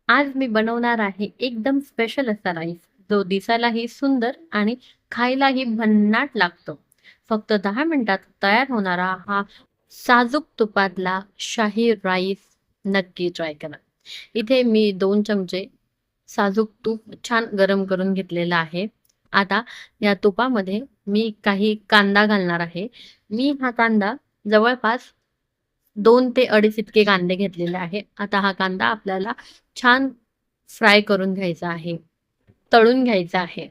आज मी बनवणार आहे एकदम स्पेशल असा राईस, जो दिसायलाही सुंदर आणि खायलाही भन्नाट लागतो. फक्त 10 मिनिटात तयार होणारा हा साजूक तुपातला शाही राईस नक्की ट्राय करा. इथे मी 2 चमचे साजूक तूप छान गरम करून घेतलेलं आहे. आता या तुपामध्ये मी काही कांदा घालणार आहे. मी हा कांदा जवळपास 2 ते 2.5 इतके कांदे घेतलेले आहे. आता हा कांदा आपल्याला छान फ्राय करून घ्यायचा आहे, तळून घ्यायचा आहे.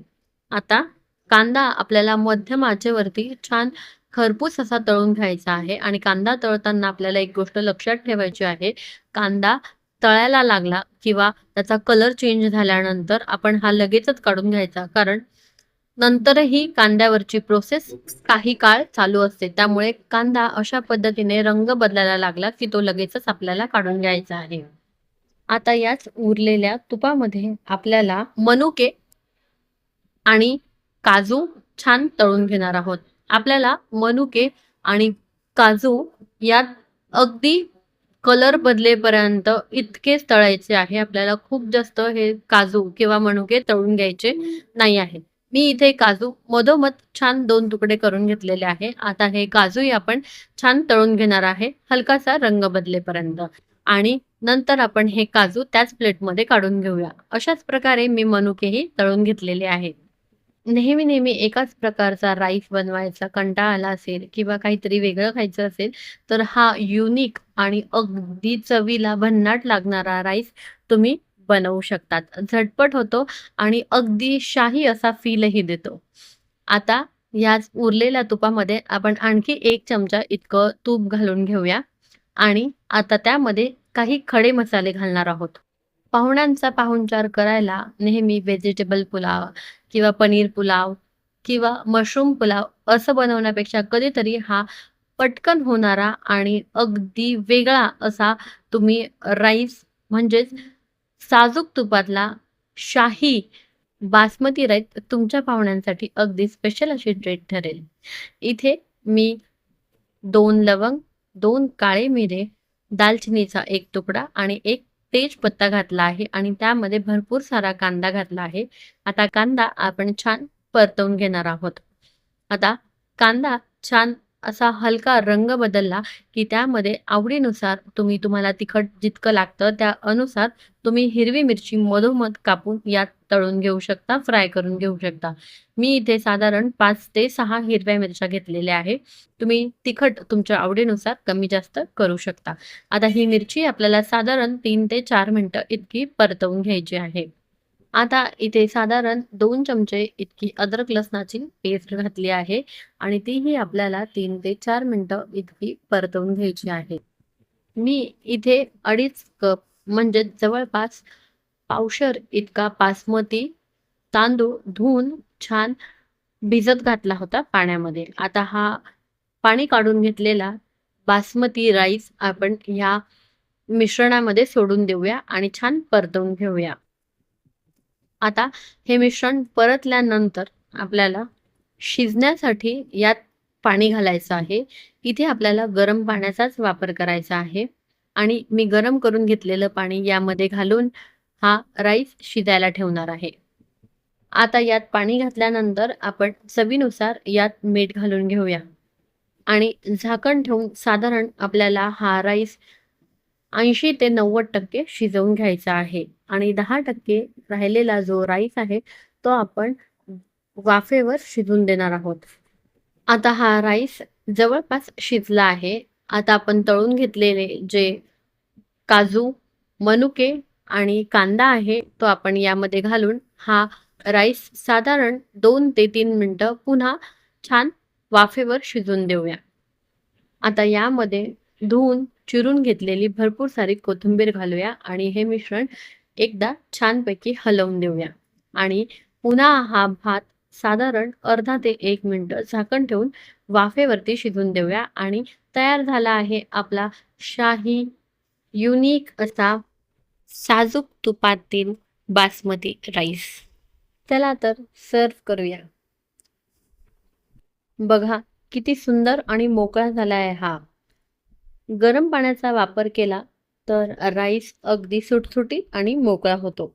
आता कांदा आपल्याला मध्यम आचेवरती छान खरपूस असा तळून घ्यायचा आहे आणि कांदा तळताना आपल्याला एक गोष्ट लक्षात ठेवायची आहे. कांदा तळायला लागला किंवा त्याचा कलर चेंज झाल्यानंतर आपण हा लगेचच काढून घ्यायचा. कारण नंतरही कांद्यावरची प्रोसेस काही काळ चालू असते. त्यामुळे कांदा अशा पद्धतीने रंग बदलायला लागला, की तो लगेचच आपल्याला काढून घ्यायचा आहे. आता याच उरलेल्या तुपामध्ये आपल्याला मनुके आणि काजू छान तळून घेणार आहोत. आपल्याला मनुके आणि काजू यात अगदी कलर बदलेपर्यंत इतकेच तळायचे आहे. आपल्याला खूप जास्त हे काजू किंवा मनुके तळून घ्यायचे नाही आहेत. मी इथे काजू मधोमध छान 2 तुकडे करून घेतलेले आहे. आता हे काजूही आपण छान तळून घेणार आहे, हलकासा रंग बदलेपर्यंत आणि नंतर आपण हे काजू त्याच प्लेटमध्ये काढून घेऊया. अशाच प्रकारे मी मनुकेही तळून घेतलेले आहेत. नेहमी एकाच प्रकारचा राईस बनवायचा कंटाळा आला असेल किंवा काहीतरी वेगळं खायचं असेल, तर हा युनिक आणि अगदी चवीला भन्नाट लागणारा राईस तुम्ही बनवू शकतात. झटपट होतो आणि अगदी शाही असा फीलही देतो. आता याच उरलेल्या तुपामध्ये आपण आणखी 1 चमचा इतकं तूप घालून घेऊया आणि आता त्यामध्ये काही खडे मसाले घालणार आहोत. पाहुण्यांचा पाहुणचार करायला नेहमी व्हेजिटेबल पुलाव किंवा पनीर पुलाव किंवा मशरूम पुलाव असं बनवण्यापेक्षा कधीतरी हा पटकन होणारा आणि अगदी वेगळा असा तुम्ही राईस म्हणजेच साजूक तुपातला शाही बासमती राईस तुमच्या पाहुण्यांसाठी अगदी स्पेशल अशी ट्रीट ठरेल. इथे मी 2 लवंग, 2 काळे मिरे, दालचिनीचा 1 तुकडा आणि 1 तेजपत्ता घातला आहे आणि त्यामध्ये भरपूर सारा कांदा घातला आहे. आता कांदा आपण छान परतवून घेणार आहोत. आता कांदा छान असा हलका रंग बदलला, की त्यामध्ये आवडीनुसार तुम्हाला तिखट जितकं लागतं त्या अनुसार तुम्ही हिरवी मिरची मधोमध कापून यात तळून घेऊ शकता, फ्राय करून घेऊ शकता. मी इथे साधारण 5 ते 6 हिरव्या मिरच्या घेतलेल्या आहे. तुम्ही तिखट तुमच्या आवडीनुसार कमी जास्त करू शकता. आता ही मिरची आपल्याला साधारण 3 ते 4 मिनिटं इतकी परतवून घ्यायची आहे. आता इथे साधारण 2 चमचे इतकी अद्रक लसणाची पेस्ट घातली आहे आणि तीही आपल्याला 3 ते 4 मिनिटं इतकी परतवून घ्यायची आहे. मी इथे 2.5 कप म्हणजे जवळपास पावशेर इतका बासमती तांदूळ धुवून छान भिजत घातला होता पाण्यामध्ये. आता हा पाणी काढून घेतलेला बासमती राईस आपण ह्या मिश्रणामध्ये सोडून देऊया आणि छान परतवून घेऊया. आता हे मिश्रण परतल्यानंतर आपल्याला शिजण्यासाठी यात पाणी घालायचं आहे. इथे आपल्याला गरम पाण्याचाच वापर करायचा आहे आणि मी गरम करून घेतलेलं पाणी यामध्ये घालून हा राईस शिजायला ठेवणार आहे. आता यात पाणी घातल्यानंतर आपण चवीनुसार यात मीठ घालून घेऊया आणि झाकण ठेवून साधारण आपल्याला हा राईस 80 ते 90% शिजवून घ्यायचा आहे आणि 10% राहिलेला जो राईस आहे, तो आपण वाफेवर शिजून देणार आहोत. आता हा राईस जवळपास शिजला आहे. आता आपण तळून घेतलेले जे काजू, मनुके आणि कांदा आहे, तो आपण यामध्ये घालून हा राईस साधारण 2 ते 3 मिनिटं पुन्हा छान वाफेवर शिजून देऊया. आता यामध्ये धुवून चिरून घेतलेली भरपूर सारी कोथिंबीर घालूया आणि हे मिश्रण एकदा छानपैकी हलवून देऊया आणि पुन्हा हा भात साधारण अर्धा ते 1 मिनिट झाकण ठेवून वाफेवरती शिजून देऊया आणि तयार झाला आहे आपला शाही युनिक असा साजूक तुपातील बासमती राईस. चला तर सर्व्ह करूया. बघा किती सुंदर आणि मोकळा झाला आहे हा. गरम पाण्याचा वापर केला तर राईस अगदी सुटसुटीत आणि मोकळा होतो.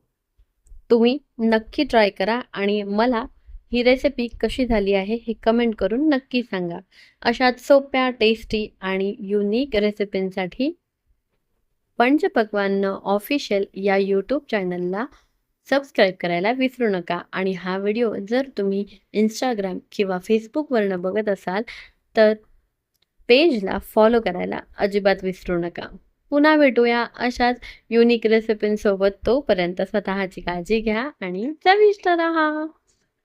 तुम्ही नक्की ट्राय करा आणि मला ही रेसिपी कशी झाली आहे हे कमेंट करून नक्की सांगा. अशाच सोप्या, टेस्टी आणि युनिक रेसिपींसाठी पंचपक्वान्न ऑफिशियल या यूट्यूब चॅनलला सबस्क्राईब करायला विसरू नका आणि हा व्हिडिओ जर तुम्ही इंस्टाग्राम किंवा फेसबुकवरनं बघत असाल तर पेजला फॉलो करायला अजिबात विसरू नका. पुन्हा भेटूया अशाच युनिक रेसिपींसोबत. तोपर्यंत स्वतःची काळजी घ्या आणि चविष्ट राहा.